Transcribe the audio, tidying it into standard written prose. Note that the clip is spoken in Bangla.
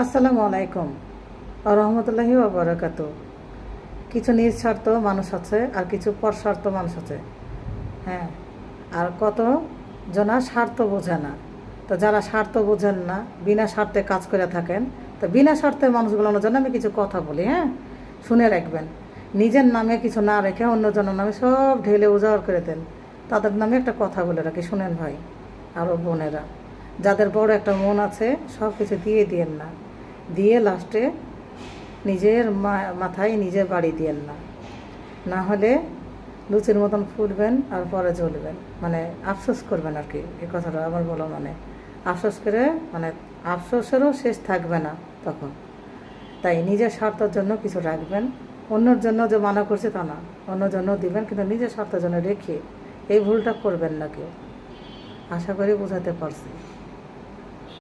আসসালামু আলাইকুম রহমতুল্লাহি ওবরাকাত। কিছু নিঃস্বার্থ মানুষ আছে আর কিছু পরস্বার্থ মানুষ আছে। হ্যাঁ, আর কত জনা স্বার্থ বোঝে না। তো যারা স্বার্থ বোঝেন না, বিনা স্বার্থে কাজ করে থাকেন, তো বিনা স্বার্থের মানুষগুলোর জন্য আমি কিছু কথা বলি। হ্যাঁ, শুনে রাখবেন। নিজের নামে কিছু না রেখে অন্যজনের নামে সব ঢেলে উজাড় করে দেন। তাদের নামে একটা কথা বলে রাখি, শুনেন ভাই আরও বোনেরা। যাদের বড় একটা মন আছে, সব কিছু দিয়ে দিয়েন না, দিয়ে লাস্টে নিজের মাথায় নিজে বাড়ি দিয়েন না। না হলে লুচির মতন ফুটবেন আর পরে জ্বলবেন, মানে আফসোস করবেন আর কি। এই কথাটা আমার বলো, মানে আফসোস করে, মানে আফসোসেরও শেষ থাকবে না তখন। তাই নিজের স্বার্থের জন্য কিছু রাখবেন। অন্যর জন্য যে মানা করছে তা না, অন্যর জন্য দিবেন, কিন্তু নিজের স্বার্থের জন্য রেখে এই ভুলটা করবেন না কেউ। আশা করি বোঝাতে পারছি।